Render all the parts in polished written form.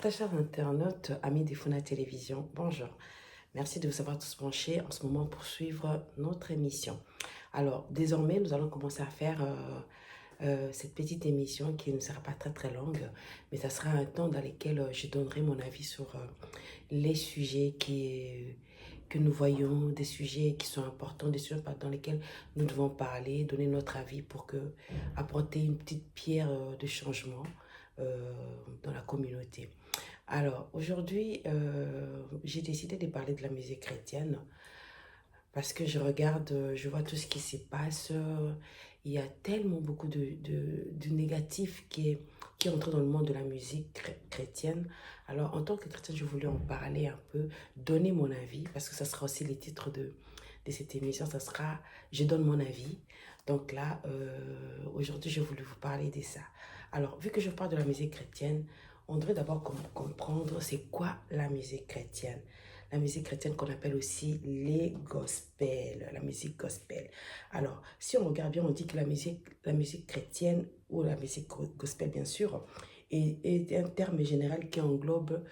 Très chers internautes, amis des Funa Télévision, bonjour. Merci de vous avoir tous branchés en ce moment pour suivre notre émission. Alors, désormais, nous allons commencer à faire cette petite émission qui ne sera pas très longue, mais ça sera un temps dans lequel je donnerai mon avis sur les sujets que nous voyons, des sujets qui sont importants, des sujets dans lesquels nous devons parler, donner notre avis pour apporter une petite pierre de changement euh, dans la communauté. Alors, aujourd'hui, j'ai décidé de parler de la musique chrétienne parce que je regarde, je vois tout ce qui s'y passe. Il y a tellement beaucoup de négatifs qui entrent dans le monde de la musique chrétienne. Alors, en tant que chrétienne, je voulais en parler un peu, donner mon avis, parce que ça sera aussi le titre de cette émission, ça sera «Je donne mon avis». Donc là, aujourd'hui, je voulais vous parler de ça. Alors, vu que je parle de la musique chrétienne, on devrait d'abord comprendre c'est quoi la musique chrétienne. La musique chrétienne qu'on appelle aussi les gospels, la musique gospel. Alors, si on regarde bien, on dit que la musique chrétienne, ou la musique gospel bien sûr, est un terme général qui englobe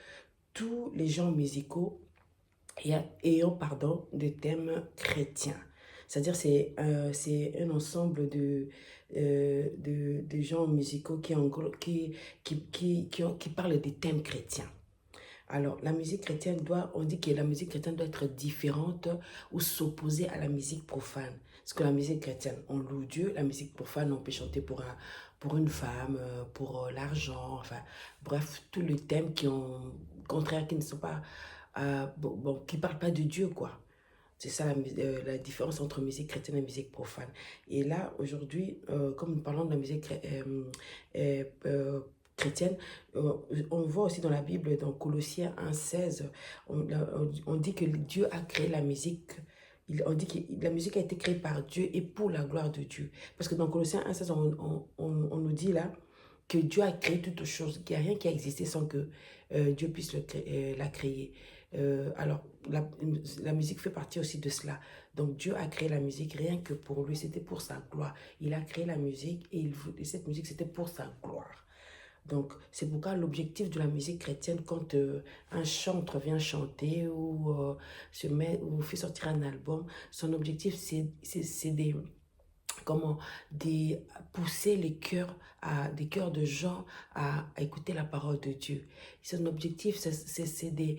tous les genres musicaux ayant pardon, de thèmes chrétiens. C'est-à-dire c'est un ensemble de genres musicaux qui parlent des thèmes chrétiens. Alors, la musique chrétienne on dit que la musique chrétienne doit être différente ou s'opposer à la musique profane. Parce que la musique chrétienne, on loue Dieu, la musique profane, on peut chanter pour une femme, pour l'argent, enfin, bref, tous les thèmes contraires, qui ne sont pas, qui parlent pas de Dieu, quoi. C'est ça la différence entre musique chrétienne et musique profane. Et là, aujourd'hui, comme nous parlons de la musique chrétienne, on voit aussi dans la Bible, dans Colossiens 1,16, on dit que Dieu a créé la musique. On dit que la musique a été créée par Dieu et pour la gloire de Dieu. Parce que dans Colossiens 1,16, on nous dit là que Dieu a créé toutes choses, qu'il n'y a rien qui a existé sans que Dieu puisse la créer. Alors, la musique fait partie aussi de cela. Donc, Dieu a créé la musique rien que pour lui, c'était pour sa gloire. Il a créé la musique et cette musique, c'était pour sa gloire. Donc, c'est pourquoi l'objectif de la musique chrétienne, quand un chanteur vient chanter ou fait sortir un album, son objectif, c'est comment des pousser des cœurs de gens à écouter la parole de Dieu. Son objectif, c'est de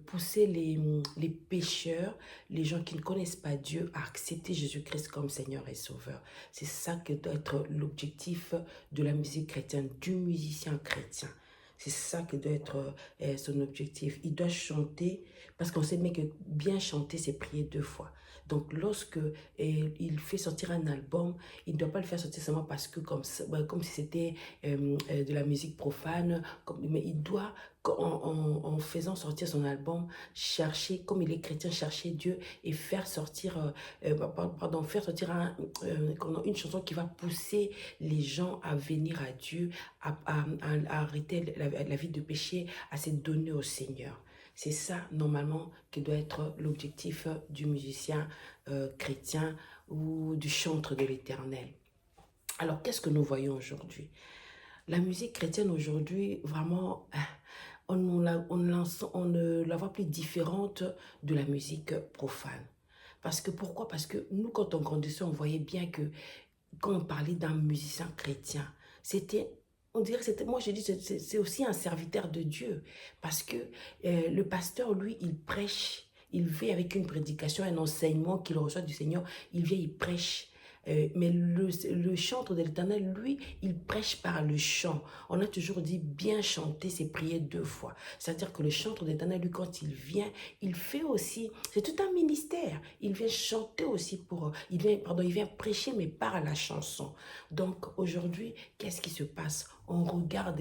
pousser les pécheurs, les gens qui ne connaissent pas Dieu, à accepter Jésus-Christ comme Seigneur et Sauveur. C'est ça que doit être l'objectif de la musique chrétienne, du musicien chrétien. C'est ça que doit être son objectif. Il doit chanter, parce qu'on sait bien que bien chanter, c'est prier deux fois. Donc, lorsque il fait sortir un album, il ne doit pas le faire sortir seulement parce que comme si c'était de la musique profane, mais il doit, en faisant sortir son album, chercher, comme il est chrétien, chercher Dieu et faire sortir, faire sortir une chanson qui va pousser les gens à venir à Dieu, à arrêter la vie de péché, à se donner au Seigneur. C'est ça, normalement, qui doit être l'objectif du musicien chrétien ou du chantre de l'Éternel. Alors, qu'est-ce que nous voyons aujourd'hui? La musique chrétienne aujourd'hui, vraiment, on ne la voit plus différente de la musique profane. Parce que pourquoi? Parce que nous, quand on grandissait, on voyait bien que quand on parlait d'un musicien chrétien, c'était, on dirait que c'était, moi je dis, c'est aussi un serviteur de Dieu. Parce que le pasteur, lui, il prêche, il vient avec une prédication, un enseignement qu'il reçoit du Seigneur, il vient, il prêche. Mais le chantre de l'Éternel, lui, il prêche par le chant. On a toujours dit bien chanter, c'est prier deux fois. C'est-à-dire que le chantre de l'Éternel, lui, quand il vient, il fait aussi, c'est tout un ministère. Il vient chanter aussi il vient prêcher, mais par la chanson. Donc aujourd'hui, qu'est-ce qui se passe? On regarde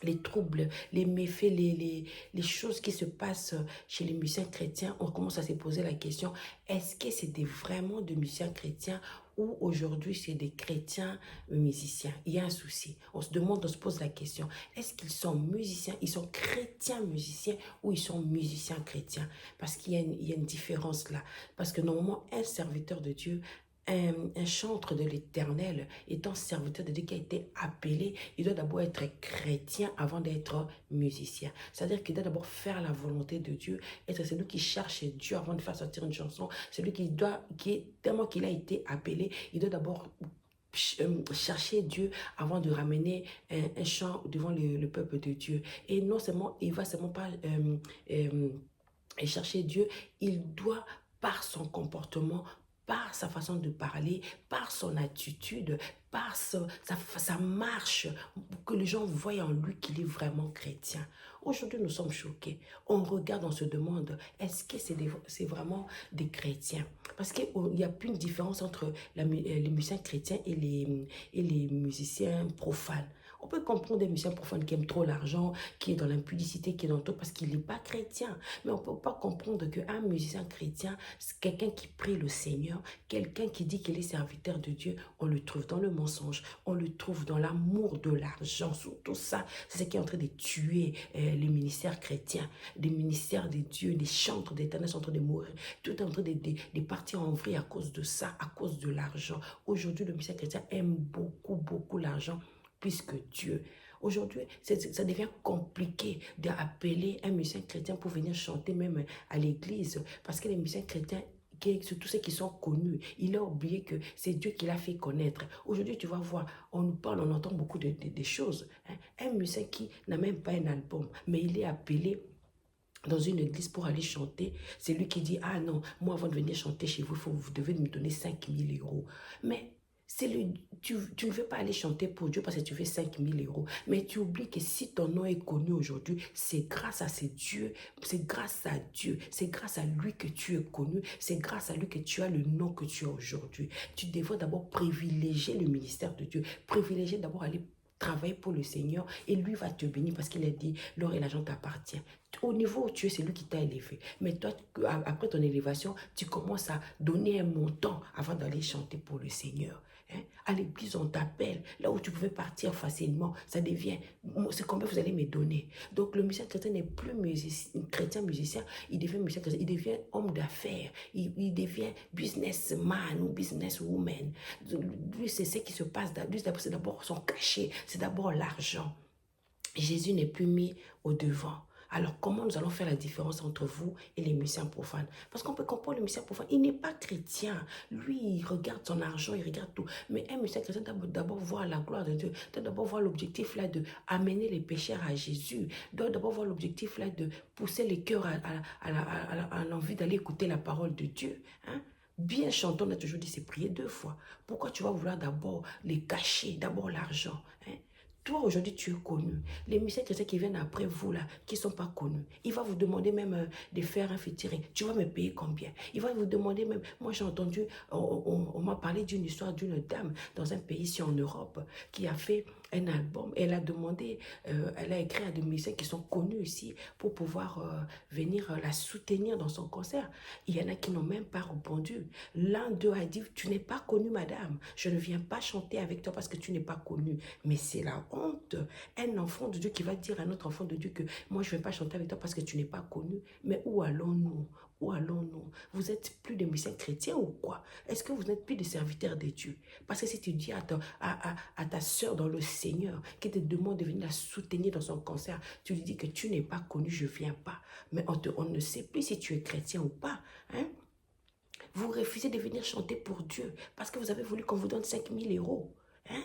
les troubles, les méfaits, les choses qui se passent chez les musiciens chrétiens, on commence à se poser la question, est-ce que c'est vraiment des musiciens chrétiens ou aujourd'hui c'est des chrétiens musiciens? Il y a un souci. On se demande, on se pose la question, est-ce qu'ils sont musiciens, ils sont chrétiens musiciens ou ils sont musiciens chrétiens? Parce qu'il y a une différence là. Parce que normalement, un serviteur de Dieu, un chantre de l'Éternel, étant serviteur de Dieu qui a été appelé, il doit d'abord être chrétien avant d'être musicien. C'est-à-dire qu'il doit d'abord faire la volonté de Dieu, être celui qui cherche Dieu avant de faire sortir une chanson, celui qui est tellement qu'il a été appelé, il doit d'abord chercher Dieu avant de ramener un chant devant le peuple de Dieu. Et non seulement, il va seulement pas chercher Dieu, il doit, par son comportement, par sa façon de parler, par son attitude, par sa marche, que les gens voient en lui qu'il est vraiment chrétien. Aujourd'hui, nous sommes choqués. On regarde, on se demande, est-ce que c'est vraiment des chrétiens? Parce qu'il n'y a plus une différence entre les musiciens chrétiens et les musiciens profanes. On peut comprendre des musiciens profanes qui aiment trop l'argent, qui est dans l'impudicité, qui est dans tout, parce qu'il n'est pas chrétien. Mais on ne peut pas comprendre qu'un musicien chrétien, c'est quelqu'un qui prie le Seigneur, quelqu'un qui dit qu'il est serviteur de Dieu. On le trouve dans le mensonge, on le trouve dans l'amour de l'argent. Tout ça, c'est ce qui est en train de tuer les ministères chrétiens, des ministères de Dieu, des chantres d'Éternel sont en train de mourir. Tout est en train de partir en vrille à cause de ça, à cause de l'argent. Aujourd'hui, le musicien chrétien aime beaucoup, beaucoup l'argent plus que Dieu. Aujourd'hui, ça devient compliqué d'appeler un musicien chrétien pour venir chanter même à l'église. Parce que les musiciens chrétiens, surtout ceux qui sont connus, il a oublié que c'est Dieu qui l'a fait connaître. Aujourd'hui, tu vas voir, on nous parle, on entend beaucoup de choses. Hein. Un musicien qui n'a même pas un album, mais il est appelé dans une église pour aller chanter, c'est lui qui dit, ah non, moi avant de venir chanter chez vous, vous devez me donner 5000 euros. Mais tu ne veux pas aller chanter pour Dieu parce que tu fais 5000 euros. Mais tu oublies que si ton nom est connu aujourd'hui, c'est grâce à Dieu, c'est grâce à Dieu, c'est grâce à lui que tu es connu, c'est grâce à lui que tu as le nom que tu as aujourd'hui. Tu devrais d'abord privilégier le ministère de Dieu, privilégier d'abord aller travailler pour le Seigneur et lui va te bénir parce qu'il a dit, l'or et l'argent t'appartient. Au niveau où tu es, c'est lui qui t'a élevé. Mais toi, après ton élévation, tu commences à donner un montant avant d'aller chanter pour le Seigneur. Hein? À l'église, on t'appelle. Là où tu pouvais partir facilement, ça devient, c'est combien vous allez me donner. Donc le musicien chrétien n'est plus chrétien musicien, il devient musicien chrétien, il devient homme d'affaires, il devient businessman ou businesswoman. Lui, c'est ce qui se passe. Lui, c'est d'abord son cachet, c'est d'abord l'argent. Jésus n'est plus mis au devant. Alors, comment nous allons faire la différence entre vous et les musiciens profanes? Parce qu'on peut comprendre le musicien profane, il n'est pas chrétien. Lui, il regarde son argent, il regarde tout. Mais un musicien chrétien doit d'abord voir la gloire de Dieu, doit d'abord voir l'objectif là de amener les pécheurs à Jésus, doit d'abord voir l'objectif là de pousser les cœurs à l'envie d'aller écouter la parole de Dieu. Hein? Bien chanter, on a toujours dit, c'est prier 2 fois. Pourquoi tu vas vouloir d'abord les cacher, d'abord l'argent? Hein? Toi, aujourd'hui, tu es connu. Les musiciens chrétiens qui viennent après vous, là, qui ne sont pas connus, il va vous demander même de faire un featuring. Tu vas me payer combien? Il va vous demander même, moi j'ai entendu, on m'a parlé d'une histoire d'une dame dans un pays ici en Europe qui a fait un album. Elle a demandé, elle a écrit à des musiciens qui sont connus ici pour pouvoir venir la soutenir dans son concert. Il y en a qui n'ont même pas répondu. L'un d'eux a dit, tu n'es pas connue, madame. Je ne viens pas chanter avec toi parce que tu n'es pas connue. Mais c'est la honte. Un enfant de Dieu qui va dire à un autre enfant de Dieu que moi je ne vais pas chanter avec toi parce que tu n'es pas connu. Mais où allons-nous? Où allons-nous? Vous êtes plus des musiciens chrétiens ou quoi? Est-ce que vous n'êtes plus des serviteurs de Dieu? Parce que si tu dis à ta soeur dans le Seigneur qui te demande de venir la soutenir dans son concert, tu lui dis que tu n'es pas connu, je ne viens pas. Mais on ne sait plus si tu es chrétien ou pas. Hein? Vous refusez de venir chanter pour Dieu parce que vous avez voulu qu'on vous donne 5000 euros. Hein?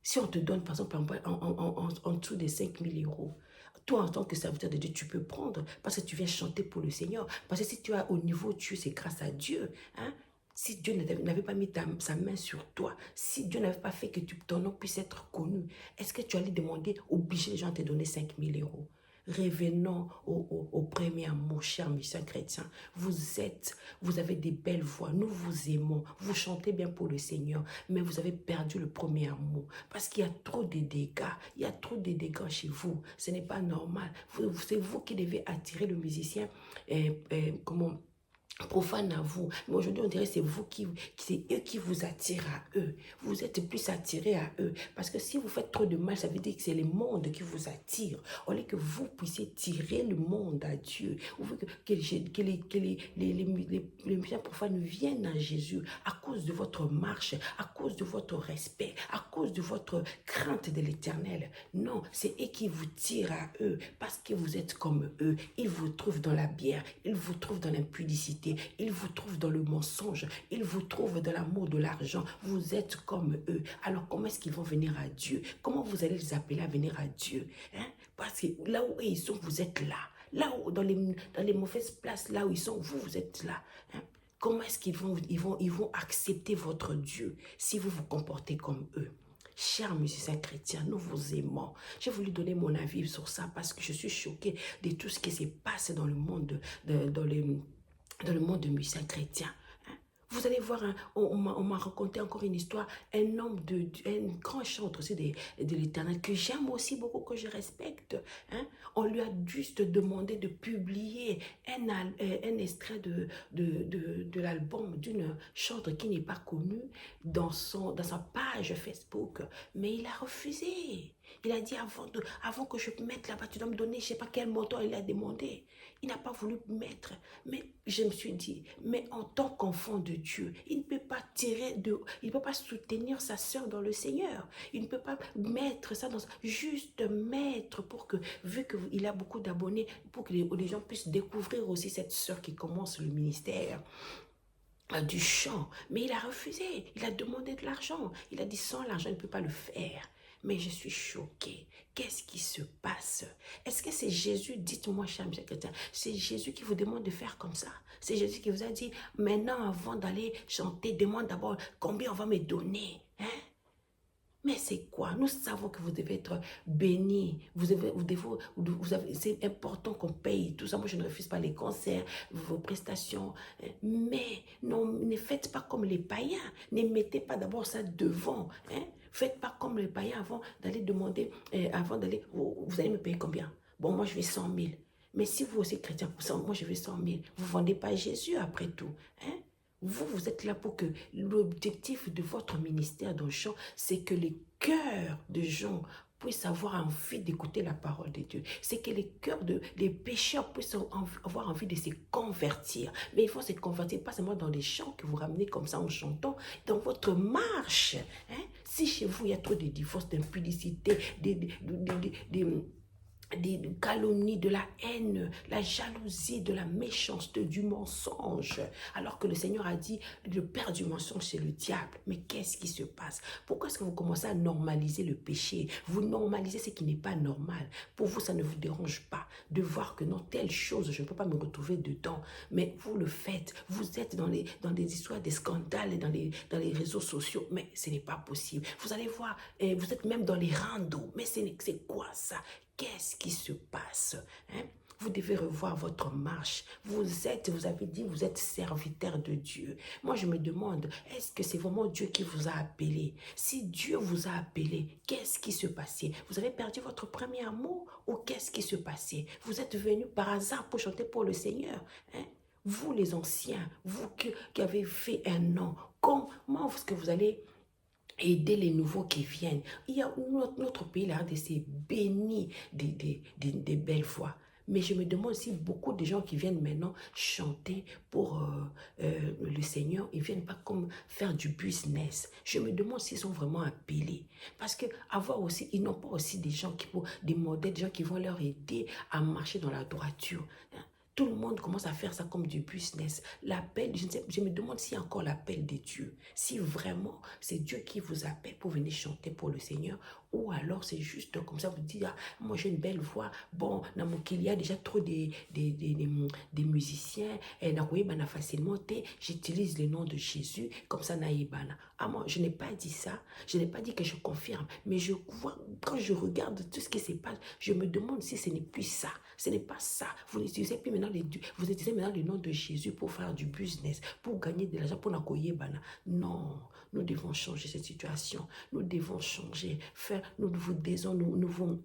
Si on te donne, par exemple, en dessous de 5000 euros, toi, en tant que serviteur de Dieu, tu peux prendre parce que tu viens chanter pour le Seigneur. Parce que si tu as au niveau Dieu, c'est grâce à Dieu. Hein? Si Dieu n'avait pas mis sa main sur toi, si Dieu n'avait pas fait que ton nom puisse être connu, est-ce que tu allais demander, obliger les gens à te donner 5000 euros? Revenons au premier amour, cher musicien chrétien. Vous avez des belles voix, nous vous aimons, vous chantez bien pour le Seigneur, mais vous avez perdu le premier amour parce qu'il y a trop de dégâts, il y a trop de dégâts chez vous. Ce n'est pas normal. C'est vous qui devez attirer le musicien, comment profane à vous. Mais aujourd'hui, on dirait que c'est eux qui vous attirent à eux. Vous êtes plus attirés à eux. Parce que si vous faites trop de mal, ça veut dire que c'est le monde qui vous attire. Au lieu que vous puissiez tirer le monde à Dieu. Au lieu les biens profanes viennent à Jésus à cause de votre marche, à cause de votre respect, à cause de votre crainte de l'éternel. Non, c'est eux qui vous tirent à eux parce que vous êtes comme eux. Ils vous trouvent dans la bière, ils vous trouvent dans l'impudicité, ils vous trouvent dans le mensonge, ils vous trouvent dans l'amour de l'argent. Vous êtes comme eux. Alors comment est-ce qu'ils vont venir à Dieu? Comment vous allez les appeler à venir à Dieu? Hein? Parce que là où ils sont, vous êtes là. Là où, dans les mauvaises places, là où ils sont, vous êtes là. Hein? Comment est-ce qu'ils vont accepter votre Dieu si vous vous comportez comme eux? Chers musiciens chrétiens, nous vous aimons. J'ai voulu donner mon avis sur ça parce que je suis choquée de tout ce qui s'est passé dans le monde, dans le monde de musiciens chrétiens. Vous allez voir, on m'a raconté encore une histoire, un grand chanteur aussi de l'Éternel que j'aime aussi beaucoup, que je respecte. Hein. On lui a juste demandé de publier un extrait de l'album d'une chanteuse qui n'est pas connue dans sa page Facebook, mais il a refusé. Il a dit avant que je mette là-bas, tu dois me donner, je ne sais pas quel montant il a demandé. Il n'a pas voulu mettre. Mais je me suis dit, mais en tant qu'enfant de Dieu, il ne peut pas il ne peut pas soutenir sa sœur dans le Seigneur. Il ne peut pas mettre ça juste mettre pour que, vu qu'il a beaucoup d'abonnés, pour que les gens puissent découvrir aussi cette sœur qui commence le ministère du chant. Mais il a refusé. Il a demandé de l'argent. Il a dit, sans l'argent, il ne peut pas le faire. Mais je suis choquée. Qu'est-ce qui se passe? Est-ce que c'est Jésus? Dites-moi, chers chrétiens, c'est Jésus qui vous demande de faire comme ça? C'est Jésus qui vous a dit, maintenant, avant d'aller chanter, demande d'abord combien on va me donner. Hein? Mais c'est quoi? Nous savons que vous devez être bénis. C'est important qu'on paye tout ça. Moi, je ne refuse pas les concerts, vos prestations. Mais non, ne faites pas comme les païens. Ne mettez pas d'abord ça devant. Hein? Faites pas comme les païens avant d'aller demander, vous allez me payer combien? Bon, moi, je vais 100 000. Mais si vous aussi chrétien, moi, je vais 100 000. Vous ne vendez pas Jésus après tout. Hein? Vous êtes là pour que l'objectif de votre ministère dans le chant, c'est que les cœurs de gens puissent avoir envie d'écouter la parole de Dieu. C'est que les cœurs des pécheurs puissent avoir envie de se convertir. Mais il faut se convertir, pas seulement dans les chants que vous ramenez comme ça en chantant, dans votre marche. Hein? Si chez vous, il y a trop de divorces, d'impudicité, des calomnies, de la haine, la jalousie, de la méchanceté, du mensonge. Alors que le Seigneur a dit, le père du mensonge, c'est le diable. Mais qu'est-ce qui se passe? Pourquoi est-ce que vous commencez à normaliser le péché? Vous normalisez ce qui n'est pas normal. Pour vous, ça ne vous dérange pas de voir que non, telle chose, je ne peux pas me retrouver dedans. Mais vous le faites. Vous êtes dans des histoires, des scandales, dans les réseaux sociaux. Mais ce n'est pas possible. Vous allez voir, vous êtes même dans les randos. Mais c'est quoi ça? Qu'est-ce qui se passe? Hein? Vous devez revoir votre marche. Vous avez dit, vous êtes serviteur de Dieu. Moi, je me demande, est-ce que c'est vraiment Dieu qui vous a appelé? Si Dieu vous a appelé, qu'est-ce qui se passait? Vous avez perdu votre premier amour ou qu'est-ce qui se passait? Vous êtes venu par hasard pour chanter pour le Seigneur. Hein? Vous, les anciens, vous qui avez fait un nom, comment est-ce que vous allez aider les nouveaux qui viennent? Il y a notre pays là, c'est béni des belles voix. Mais je me demande si beaucoup de gens qui viennent maintenant chanter pour le Seigneur, ils ne viennent pas comme faire du business. Je me demande s'ils sont vraiment appelés. Parce que avoir aussi, ils n'ont pas aussi des modèles, des gens qui vont leur aider à marcher dans la droiture. Tout le monde commence à faire ça comme du business. L'appel, je me demande s'il y a encore l'appel de Dieu. Si vraiment c'est Dieu qui vous appelle pour venir chanter pour le Seigneur, ou alors c'est juste comme ça, vous dites, ah, moi j'ai une belle voix, bon, il y a déjà trop des musiciens, et facilement, j'utilise le nom de Jésus, comme ça, naïbana. Ah, moi, je n'ai pas dit ça, je n'ai pas dit que je confirme, mais je vois, quand je regarde tout ce qui se passe, je me demande si ce n'est plus ça. Ce n'est pas ça. Vous utilisez maintenant le nom de Jésus pour faire du business, pour gagner de l'argent, pour n'akoyer bana. Non, nous devons changer cette situation. Nous devons changer, nous vous disons, nous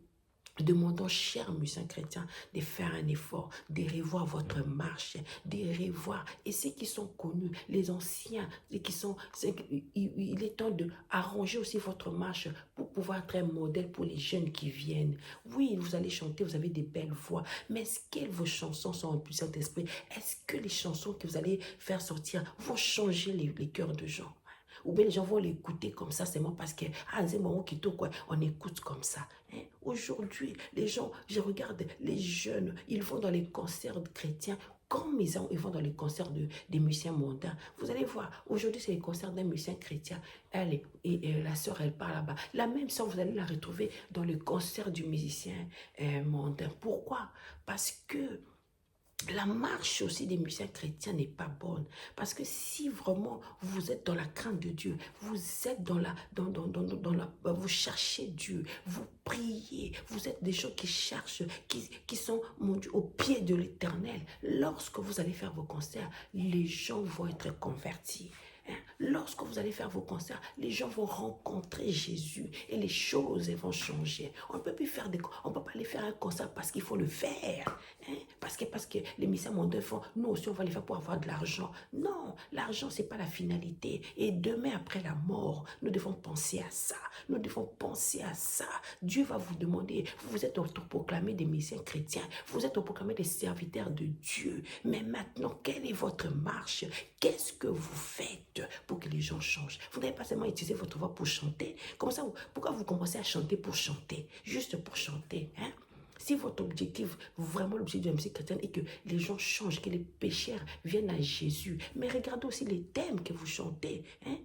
Demandons, chers musiciens chrétiens, de faire un effort, de revoir votre marche, de revoir. Et ceux qui sont connus, les anciens, il est temps d'arranger aussi votre marche pour pouvoir être un modèle pour les jeunes qui viennent. Oui, vous allez chanter, vous avez des belles voix, mais est-ce que vos chansons sont emplissées d'esprit? Est-ce que les chansons que vous allez faire sortir vont changer les cœurs de gens? Ou bien les gens vont l'écouter comme ça seulement parce que, ah, c'est mon qui quoi, on écoute comme ça. Hein? Aujourd'hui, les gens, je regarde les jeunes, ils vont dans les concerts chrétiens comme ils vont dans les concerts des musiciens mondains. Vous allez voir, aujourd'hui, c'est les concerts d'un musicien chrétien. La sœur, elle part là-bas. La même sœur, vous allez la retrouver dans le concert du musicien mondain. Pourquoi? Parce que la marche aussi des musiciens chrétiens n'est pas bonne. Parce que si vraiment vous êtes dans la crainte de Dieu, vous êtes vous cherchez Dieu, vous priez, vous êtes des gens qui cherchent, qui sont, mon Dieu, au pied de l'Éternel. Lorsque vous allez faire vos concerts, les gens vont être convertis. Lorsque vous allez faire vos concerts, les gens vont rencontrer Jésus et les choses vont changer. On ne peut plus on peut pas aller faire un concert parce qu'il faut le faire. Parce que les missions mondains font, nous aussi on va les faire pour avoir de l'argent. Non, l'argent c'est pas la finalité. Et demain après la mort, nous devons penser à ça. Nous devons penser à ça. Dieu va vous demander, vous êtes autoproclamés des missions chrétiens, vous êtes autoproclamés des serviteurs de Dieu. Mais maintenant, quelle est votre marche? Qu'est-ce que vous faites pour que les gens changent? Vous n'avez pas seulement utilisé votre voix pour chanter. Comment ça, pourquoi vous commencez à chanter pour chanter? Juste pour chanter, hein? Si votre objectif, vraiment l'objectif de la musique chrétienne est que les gens changent, que les pécheurs viennent à Jésus, mais regardez aussi les thèmes que vous chantez, hein?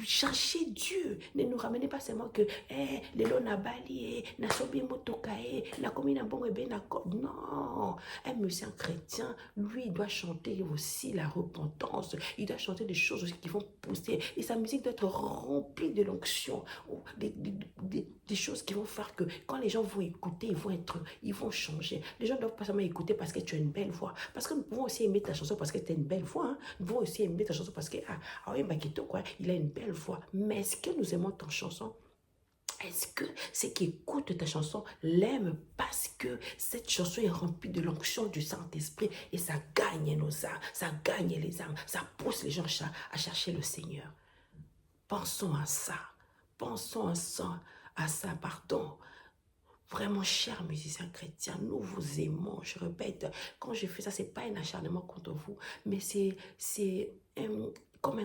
Cherchez Dieu. Ne nous ramenez pas seulement que les lots na bali, na sobi motokae, na komi na bon ebe na ko. Non. Un musicien chrétien, lui, il doit chanter aussi la repentance. Il doit chanter des choses aussi qui vont pousser. Et sa musique doit être remplie de l'onction. Des choses qui vont faire que quand les gens vont écouter, ils vont changer. Les gens ne doivent pas seulement écouter parce que tu as une belle voix. Parce que nous pouvons aussi aimer ta chanson parce que tu as une belle voix. Hein. Nous pouvons aussi aimer ta chanson parce que, oui, Bakito, quoi, il a une belle voix. Mais est-ce que nous aimons ta chanson? Est-ce que ceux qui écoutent ta chanson l'aiment parce que cette chanson est remplie de l'onction du Saint-Esprit et ça gagne nos âmes, ça gagne les âmes, ça pousse les gens à chercher le Seigneur. Pensons à ça. Pensons à ça, pardon. Vraiment, chers musiciens chrétiens, nous vous aimons. Je répète, quand je fais ça, ce n'est pas un acharnement contre vous, mais c'est comme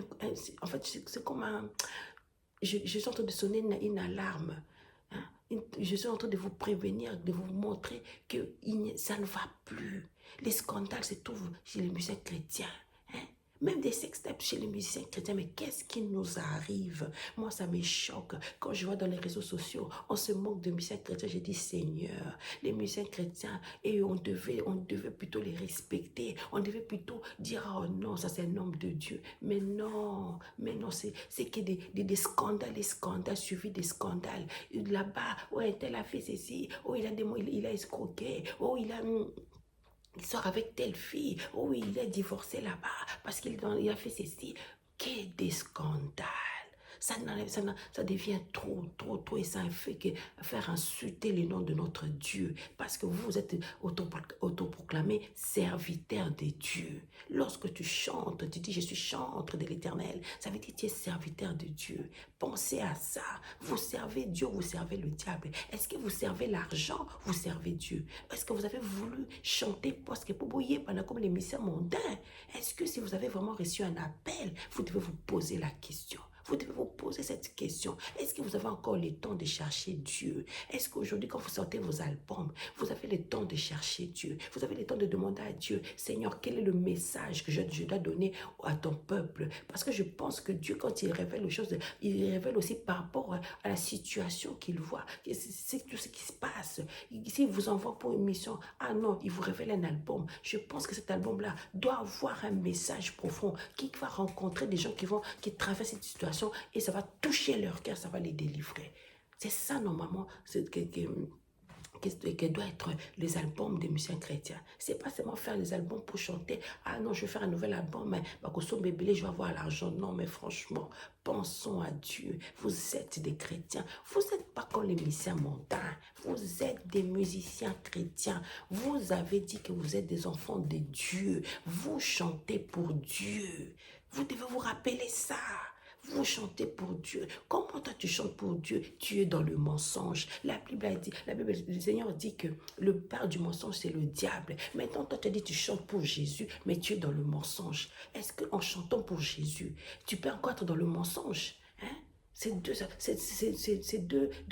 en fait, c'est comme un... Je suis en train de sonner une alarme. Hein? Je suis en train de vous prévenir, de vous montrer que ça ne va plus. Les scandales se trouvent chez les musiciens chrétiens. Hein? Même des sextapes chez les musiciens chrétiens. Mais qu'est-ce qui nous arrive? Moi, ça me choque. Quand je vois dans les réseaux sociaux, on se moque de musiciens chrétiens. Je dis, Seigneur, les musiciens chrétiens, et on devait plutôt les respecter. On devait plutôt dire, oh non, ça c'est un homme de Dieu. Mais non, c'est que des scandales, des scandales suivis des scandales. Là-bas, ouais, tel a fait ceci, oh, il a escroqué, oh, il sort avec telle fille. Oh, il est divorcé là-bas parce qu'il a fait ceci. Quel des scandales. Ça devient trop et ça fait que faire insulter le nom de notre Dieu parce que vous êtes autoproclamé serviteur de Dieu. Lorsque tu chantes, tu dis je suis chantre de l'Éternel. Ça veut dire que tu es serviteur de Dieu. Pensez à ça. Vous servez Dieu, vous servez le diable. Est-ce que vous servez l'argent, vous servez Dieu? Est-ce que vous avez voulu chanter parce que pour bouiller pendant comme les missions mondains? Est-ce que si vous avez vraiment reçu un appel, vous devez vous poser la question? Vous devez vous poser cette question. Est-ce que vous avez encore le temps de chercher Dieu? Est-ce qu'aujourd'hui, quand vous sortez vos albums, vous avez le temps de chercher Dieu? Vous avez le temps de demander à Dieu, Seigneur, quel est le message que je dois donner à ton peuple? Parce que je pense que Dieu, quand il révèle les choses, il révèle aussi par rapport à la situation qu'il voit. C'est tout ce qui se passe. S'il vous envoie pour une mission, ah non, il vous révèle un album. Je pense que cet album-là doit avoir un message profond qui va rencontrer des gens qui traversent cette situation et ça va toucher leur cœur, ça va les délivrer. C'est ça normalement que doit être les albums des musiciens chrétiens. C'est pas seulement faire des albums pour chanter. Ah non, je vais faire un nouvel album, mais je vais avoir l'argent. Non, mais franchement, pensons à Dieu. Vous êtes des chrétiens. Vous n'êtes pas comme les musiciens mondains. Vous êtes des musiciens chrétiens. Vous avez dit que vous êtes des enfants de Dieu. Vous chantez pour Dieu. Vous devez vous rappeler ça. Vous chantez pour Dieu. Comment toi tu chantes pour Dieu? Tu es dans le mensonge. La Bible a dit, le Seigneur dit que le père du mensonge c'est le diable. Maintenant toi tu as dit tu chantes pour Jésus, mais tu es dans le mensonge. Est-ce qu'en chantant pour Jésus, tu peux encore être dans le mensonge? Hein? C'est deux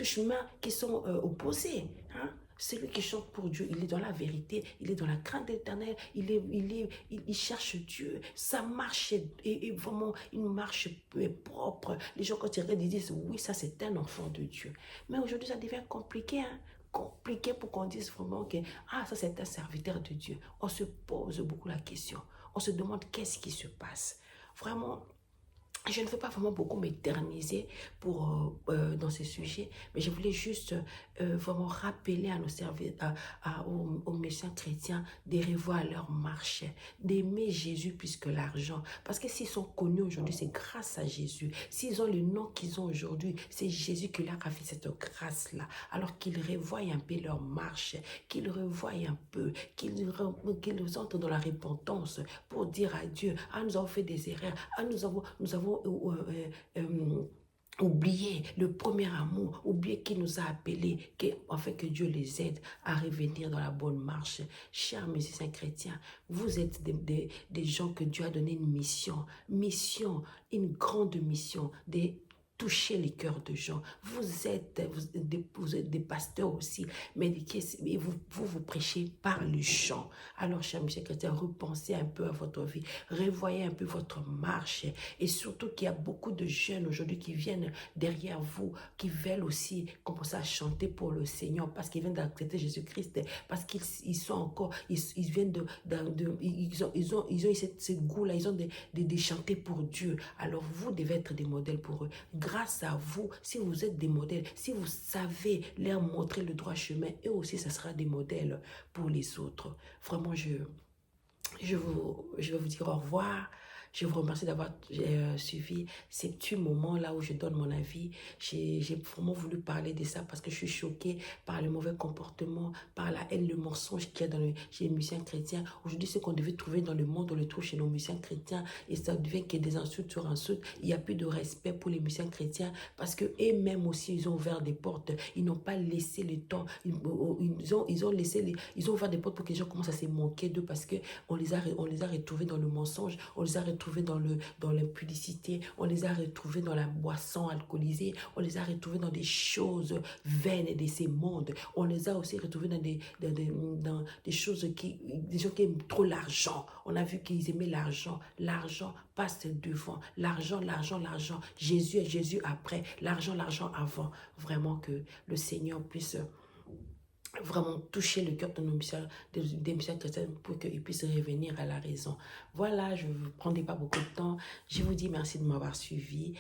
chemins qui sont opposés. Hein? Celui qui chante pour Dieu, il est dans la vérité, il est dans la crainte de l'Éternel, il cherche Dieu. Sa marche est vraiment une marche propre. Les gens, quand ils regardent, ils disent, oui, ça c'est un enfant de Dieu. Mais aujourd'hui, ça devient compliqué, hein? Compliqué pour qu'on dise vraiment que, ah, ça c'est un serviteur de Dieu. On se pose beaucoup la question. On se demande qu'est-ce qui se passe. Vraiment, je ne veux pas vraiment beaucoup m'éterniser dans ces sujets, mais je voulais juste vraiment rappeler à nos aux méchants chrétiens de revoir leur marche, d'aimer Jésus plus que l'argent. Parce que s'ils sont connus aujourd'hui, c'est grâce à Jésus. S'ils ont le nom qu'ils ont aujourd'hui, c'est Jésus qui leur a fait cette grâce-là. Alors qu'ils revoient un peu leur marche, qu'ils revoient un peu, qu'ils entrent dans la repentance pour dire à Dieu, ah, nous avons fait des erreurs, ah, nous avons oublié le premier amour, oublier qui nous a appelés, afin que Dieu les aide à revenir dans la bonne marche. Chers musiciens chrétiens, vous êtes des gens que Dieu a donné une mission, une grande mission, toucher les cœurs de gens. Vous êtes des pasteurs aussi, mais vous prêchez par le chant. Alors, chers musiciens chrétiens, repensez un peu à votre vie, revoyez un peu votre marche, et surtout qu'il y a beaucoup de jeunes aujourd'hui qui viennent derrière vous, qui veulent aussi commencer à chanter pour le Seigneur, parce qu'ils viennent d'accepter Jésus-Christ, parce qu'ils sont encore, ils viennent ils ont ce goût-là, ils ont de chanter pour Dieu. Alors, vous devez être des modèles pour eux. Grâce à vous, si vous êtes des modèles, si vous savez leur montrer le droit chemin, eux aussi, ça sera des modèles pour les autres. Vraiment, je vais vous dire au revoir. Je vous remercie d'avoir suivi ces petits moments-là où je donne mon avis. J'ai vraiment voulu parler de ça parce que je suis choquée par le mauvais comportement, par la haine, le mensonge qu'il y a chez les musiciens chrétiens. Aujourd'hui, ce qu'on devait trouver dans le monde, on le trouve chez nos musiciens chrétiens. Et ça devient qu'il y a des insultes sur insultes. Il n'y a plus de respect pour les musiciens chrétiens parce qu'eux-mêmes aussi, ils ont ouvert des portes. Ils n'ont pas laissé le temps. Ils ont ouvert des portes pour que les gens commencent à se moquer d'eux parce qu'on les a retrouvés dans le mensonge, on les a retrouvés dans l'impudicité, on les a retrouvés dans la boisson alcoolisée, on les a retrouvés dans des choses vaines de ces mondes. On les a aussi retrouvés dans des choses des gens qui aiment trop l'argent. On a vu qu'ils aimaient l'argent. L'argent passe devant. L'argent. Jésus après. L'argent avant. Vraiment que le Seigneur puisse vraiment toucher le cœur de des musiciens chrétiens pour qu'ils puissent revenir à la raison. Voilà, je ne vous prendrai pas beaucoup de temps. Je vous dis merci de m'avoir suivi.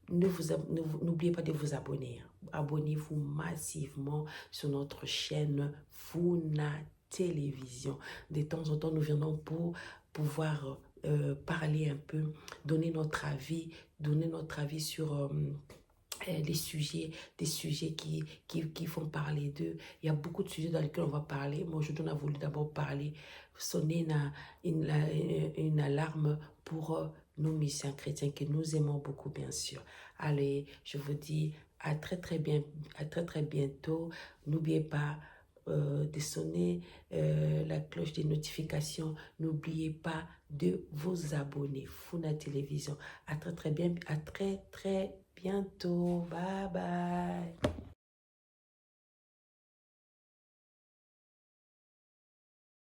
N'oubliez pas de vous abonner. Abonnez-vous massivement sur notre chaîne Funa Télévision. De temps en temps, nous viendrons pour pouvoir parler un peu, donner notre avis sur des sujets qui font parler d'eux. Il y a beaucoup de sujets dans lesquels on va parler. Moi, aujourd'hui, on a voulu d'abord sonner une alarme pour nos musiciens chrétiens que nous aimons beaucoup, bien sûr. Allez, je vous dis à très bientôt. N'oubliez pas de sonner la cloche des notifications. N'oubliez pas de vous abonner. Funa Télévision. À très bientôt. Bye bye.